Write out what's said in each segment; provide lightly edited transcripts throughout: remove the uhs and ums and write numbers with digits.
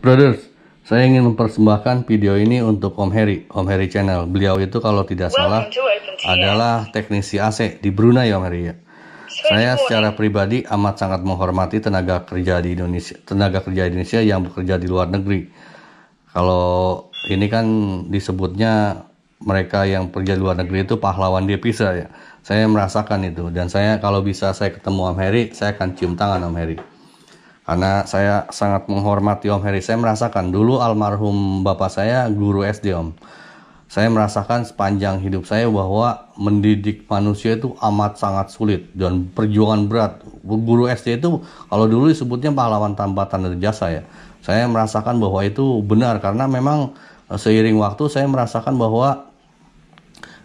Brothers, saya ingin mempersembahkan video ini untuk Om Heri Channel. Beliau itu kalau tidak salah adalah teknisi AC di Brunei, Om Heri ya. Saya secara pribadi amat sangat menghormati tenaga kerja di Indonesia yang bekerja di luar negeri. Kalau ini kan disebutnya mereka yang bekerja di luar negeri itu pahlawan devisa ya. Saya merasakan itu, dan saya kalau bisa saya ketemu Om Heri, saya akan cium tangan Om Heri. Karena saya sangat menghormati Om Heri. Saya merasakan dulu almarhum bapak saya guru SD, Om. Saya merasakan sepanjang hidup saya bahwa mendidik manusia itu amat sangat sulit dan perjuangan berat. Guru SD itu kalau dulu disebutnya pahlawan tanpa tanda jasa ya. Saya merasakan bahwa itu benar, karena memang seiring waktu saya merasakan bahwa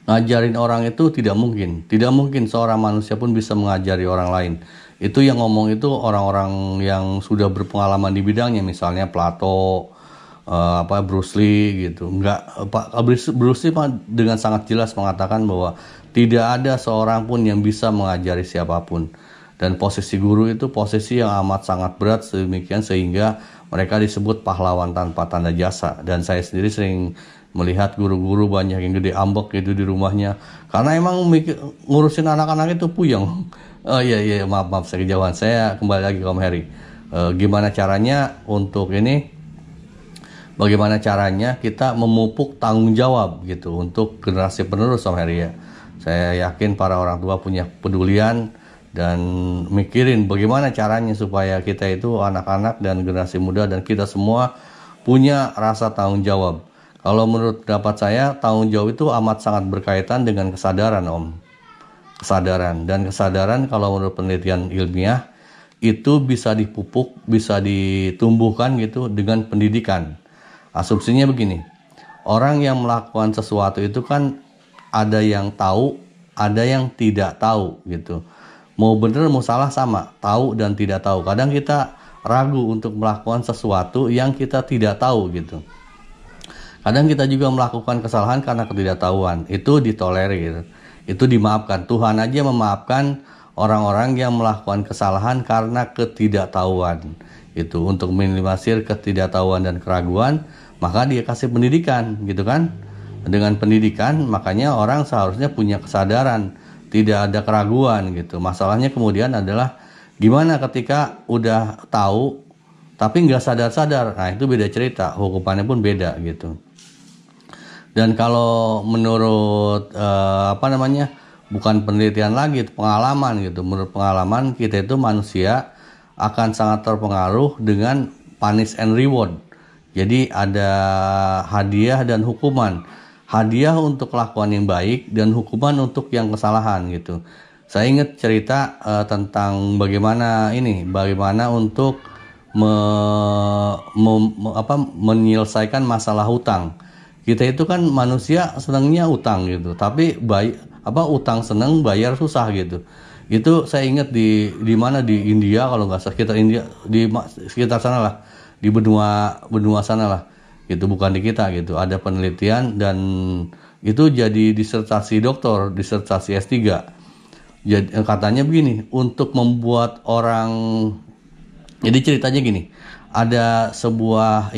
ngajarin orang itu tidak mungkin. Tidak mungkin seorang manusia pun bisa mengajari orang lain. Itu yang ngomong itu orang-orang yang sudah berpengalaman di bidangnya, misalnya Plato, Bruce Lee gitu. Bruce Lee dengan sangat jelas mengatakan bahwa tidak ada seorang pun yang bisa mengajari siapapun. Dan posisi guru itu posisi yang amat sangat berat sedemikian sehingga mereka disebut pahlawan tanpa tanda jasa. Dan saya sendiri sering melihat guru-guru banyak yang gede ambek gitu di rumahnya, karena emang ngurusin anak-anak itu puyeng. Oh iya maaf saya kejauhan. Saya kembali lagi ke Om Heri. Gimana caranya untuk ini? Bagaimana caranya kita memupuk tanggung jawab gitu untuk generasi penerus, Om Heri ya. Saya yakin para orang tua punya pedulian dan mikirin bagaimana caranya supaya kita itu anak-anak dan generasi muda dan kita semua punya rasa tanggung jawab. Kalau menurut pendapat saya, tanggung jawab itu amat sangat berkaitan dengan kesadaran, Om. Kesadaran kalau menurut penelitian ilmiah itu bisa dipupuk, bisa ditumbuhkan gitu dengan pendidikan. Asumsinya begini, orang yang melakukan sesuatu itu kan ada yang tahu, ada yang tidak tahu gitu. Mau bener mau salah sama, tahu dan tidak tahu. Kadang kita ragu untuk melakukan sesuatu yang kita tidak tahu gitu. Kadang kita juga melakukan kesalahan karena ketidaktahuan. Itu ditolerir, itu dimaafkan. Tuhan aja memaafkan orang-orang yang melakukan kesalahan karena ketidaktahuan. Itu untuk minimalisir ketidaktahuan dan keraguan, maka dia kasih pendidikan gitu kan. Dengan pendidikan makanya orang seharusnya punya kesadaran, tidak ada keraguan gitu. Masalahnya kemudian adalah gimana ketika udah tahu tapi nggak sadar-sadar. Nah itu beda cerita, hukumannya pun beda gitu. Dan kalau menurut bukan penelitian lagi, pengalaman gitu. Menurut pengalaman kita itu manusia akan sangat terpengaruh dengan punish and reward. Jadi ada hadiah dan hukuman. Hadiah untuk kelakuan yang baik dan hukuman untuk yang kesalahan gitu. Saya ingat cerita tentang bagaimana untuk menyelesaikan masalah hutang. Kita itu kan manusia senangnya utang gitu, tapi utang seneng bayar susah gitu. Itu saya ingat di mana di India kalau nggak salah, sekitar India, di sekitar sana lah, di benua sana lah, gitu, bukan di kita gitu. Ada penelitian dan itu jadi disertasi doktor, disertasi S3. Jadi katanya begini, untuk membuat orang, jadi ceritanya gini, ada sebuah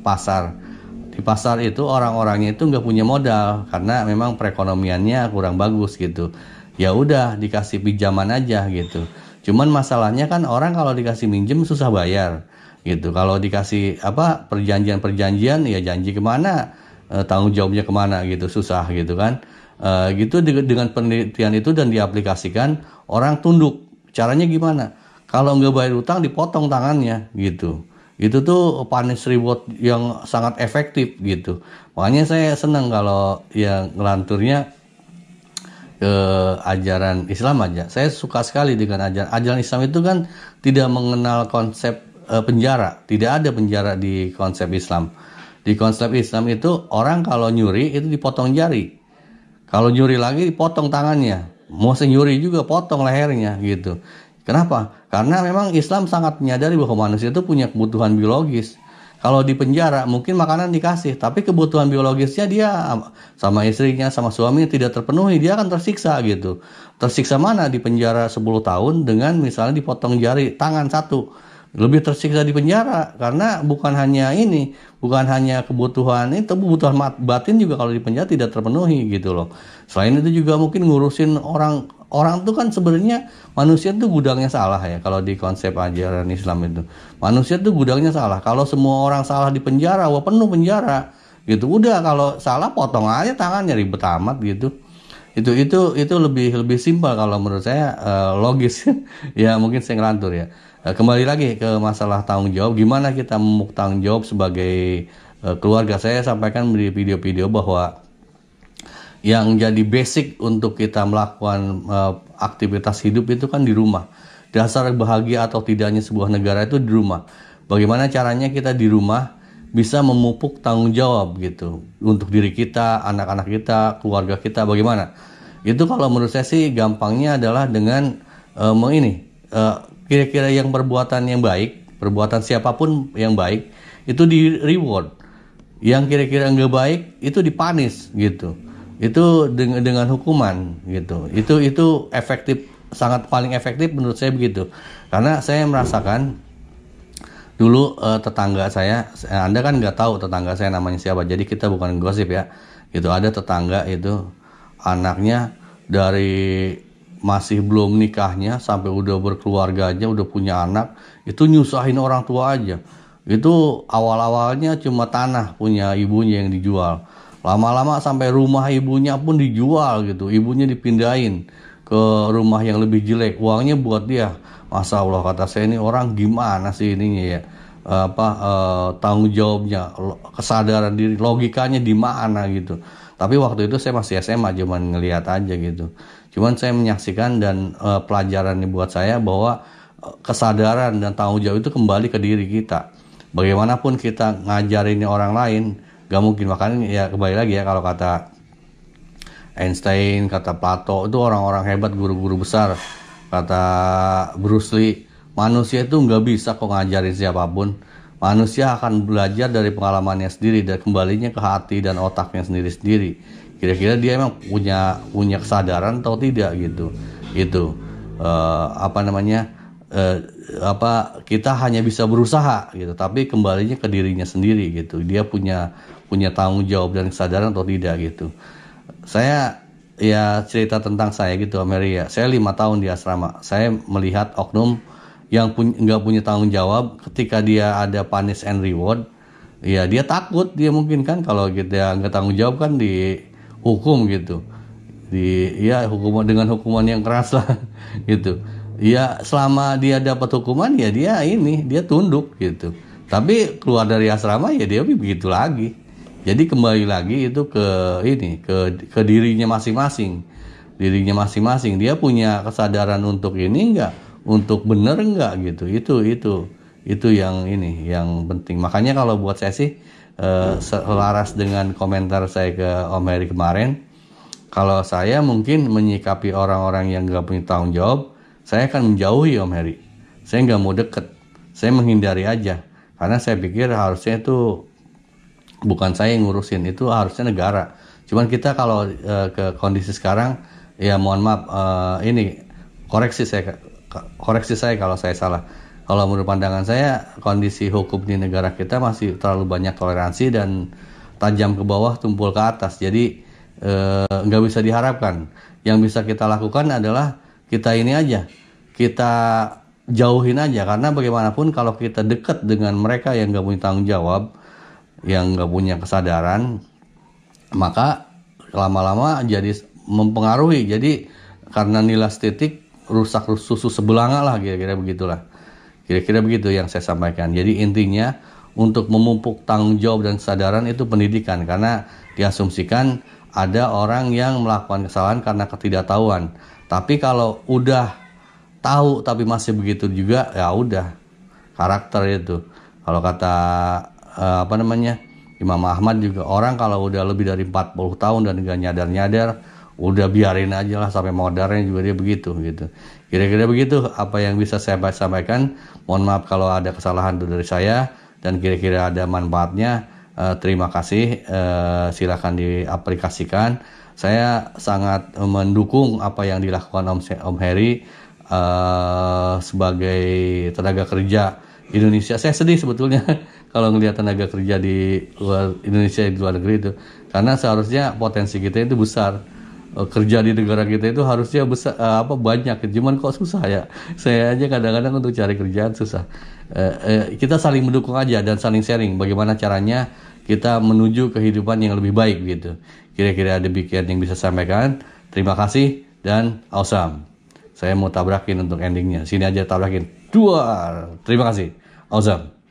pasar. Di pasar itu orang-orangnya itu nggak punya modal karena memang perekonomiannya kurang bagus gitu. Ya udah dikasih pinjaman aja gitu. Cuman masalahnya kan orang kalau dikasih minjem susah bayar gitu. Kalau dikasih perjanjian ya janji kemana, tanggung jawabnya kemana gitu, susah gitu kan. Gitu dengan penelitian itu dan diaplikasikan, orang tunduk. Caranya gimana? Kalau nggak bayar utang dipotong tangannya gitu. Itu tuh punish reward yang sangat efektif gitu. Makanya saya senang kalau yang ngelanturnya ke ajaran Islam aja. Saya suka sekali dengan ajaran Islam itu kan tidak mengenal konsep penjara. Tidak ada penjara di konsep Islam. Di konsep Islam itu orang kalau nyuri itu dipotong jari. Kalau nyuri lagi dipotong tangannya. Mau nyuri juga potong lehernya gitu. Kenapa? Karena memang Islam sangat menyadari bahwa manusia itu punya kebutuhan biologis. Kalau di penjara mungkin makanan dikasih, tapi kebutuhan biologisnya dia sama istrinya, sama suaminya tidak terpenuhi, dia akan tersiksa gitu. Tersiksa mana di penjara 10 tahun dengan misalnya dipotong jari tangan satu. lebih tersiksa di penjara, karena bukan hanya ini, bukan hanya kebutuhan itu, kebutuhan batin juga kalau di penjara tidak terpenuhi gitu loh. Selain itu juga mungkin ngurusin orang tuh kan sebenarnya manusia tuh gudangnya salah ya, kalau di konsep ajaran Islam itu manusia tuh gudangnya salah. Kalau semua orang salah di penjara, wah penuh penjara gitu, udah kalau salah potong aja tangannya, ribet amat gitu. Itu lebih simpel kalau menurut saya, logis. Ya mungkin saya ngelantur ya. Kembali lagi ke masalah tanggung jawab, gimana kita memupuk tanggung jawab sebagai keluarga. Saya sampaikan di video-video bahwa yang jadi basic untuk kita melakukan aktivitas hidup itu kan di rumah. Dasar bahagia atau tidaknya sebuah negara itu di rumah. Bagaimana caranya kita di rumah bisa memupuk tanggung jawab gitu untuk diri kita, anak-anak kita, keluarga kita, bagaimana? Itu kalau menurut saya sih gampangnya adalah dengan kira-kira yang perbuatan yang baik, perbuatan siapapun yang baik itu di reward, yang kira-kira nggak baik itu dipanis gitu. Itu dengan hukuman gitu. Itu efektif, sangat paling efektif menurut saya begitu. Karena saya merasakan dulu tetangga saya, Anda kan nggak tahu tetangga saya namanya siapa, jadi kita bukan gosip ya. Gitu, ada tetangga itu anaknya dari masih belum nikahnya sampai udah berkeluarga aja, udah punya anak, itu nyusahin orang tua aja. Itu awal-awalnya cuma tanah punya ibunya yang dijual. Lama-lama sampai rumah ibunya pun dijual gitu, ibunya dipindahin ke rumah yang lebih jelek, uangnya buat dia. Masya Allah, kata saya, ini orang gimana sih ininya ya, tanggung jawabnya, kesadaran diri, logikanya di mana gitu. Tapi waktu itu saya masih SMA, cuman ngelihat aja gitu. Cuman saya menyaksikan dan pelajaran buat saya bahwa kesadaran dan tanggung jawab itu kembali ke diri kita. Bagaimanapun kita ngajarin orang lain, gak mungkin. Makanya ya kembali lagi ya, kalau kata Einstein, kata Plato, itu orang-orang hebat, guru-guru besar. Kata Bruce Lee, manusia itu nggak bisa kok ngajarin siapapun. Manusia akan belajar dari pengalamannya sendiri dan kembalinya ke hati dan otaknya sendiri-sendiri. Kira-kira dia emang punya kesadaran atau tidak gitu. Itu kita hanya bisa berusaha gitu, tapi kembalinya ke dirinya sendiri gitu. Dia punya tanggung jawab dan kesadaran atau tidak gitu. Saya ya cerita tentang saya gitu, Ameria. Saya 5 tahun di asrama. Saya melihat oknum yang nggak punya tanggung jawab. Ketika dia ada punish and reward, ya dia takut. Dia mungkin kan kalau kita nggak tanggung jawab kan dihukum gitu. Hukuman dengan hukuman yang keras lah gitu. Ya selama dia dapat hukuman ya dia tunduk gitu. Tapi keluar dari asrama ya dia begitu lagi. Jadi kembali lagi itu ke dirinya masing-masing. Dirinya masing-masing, dia punya kesadaran untuk ini enggak, untuk benar enggak gitu. Itu yang penting. Makanya kalau buat saya sih selaras dengan komentar saya ke Om Heri kemarin, kalau saya mungkin menyikapi orang-orang yang enggak punya tanggung jawab, saya akan menjauhi Om Heri. Saya enggak mau deket. Saya menghindari aja. Karena saya pikir harusnya itu bukan saya yang ngurusin, itu harusnya negara. Cuman kita kalau ke kondisi sekarang, ya mohon maaf, koreksi saya kalau saya salah. Kalau menurut pandangan saya, kondisi hukum di negara kita masih terlalu banyak toleransi dan tajam ke bawah, tumpul ke atas. Jadi nggak bisa diharapkan. Yang bisa kita lakukan adalah kita jauhin aja. Karena bagaimanapun kalau kita dekat dengan mereka yang nggak punya tanggung jawab, yang nggak punya kesadaran, maka lama-lama jadi mempengaruhi. Jadi karena nilai estetik rusak susu sebelanga lah, kira-kira begitulah. Kira-kira begitu yang saya sampaikan. Jadi intinya untuk memupuk tanggung jawab dan kesadaran itu pendidikan, karena diasumsikan ada orang yang melakukan kesalahan karena ketidaktahuan. Tapi kalau udah tahu tapi masih begitu juga, ya udah karakter itu. Kalau kata Imam Ahmad juga, orang kalau udah lebih dari 40 tahun dan gak nyadar-nyadar, udah biarin aja lah sampai modarnya juga dia begitu gitu. Kira-kira begitu apa yang bisa saya sampaikan. Mohon maaf kalau ada kesalahan dari saya dan kira-kira ada manfaatnya. Terima kasih, silakan diaplikasikan. Saya sangat mendukung apa yang dilakukan Om Heri sebagai tenaga kerja Indonesia. Saya sedih sebetulnya kalau ngelihat tenaga kerja di luar Indonesia, di luar negeri itu, karena seharusnya potensi kita itu besar. Kerja di negara kita itu harusnya besar, banyak, cuman kok susah ya. Saya aja kadang-kadang untuk cari kerjaan susah. Kita saling mendukung aja dan saling sharing bagaimana caranya kita menuju kehidupan yang lebih baik gitu. Kira-kira demikian yang bisa saya sampaikan. Terima kasih dan awesome. Saya mau tabrakin untuk endingnya. Sini aja tabrakin. Dua. Terima kasih. Awesome.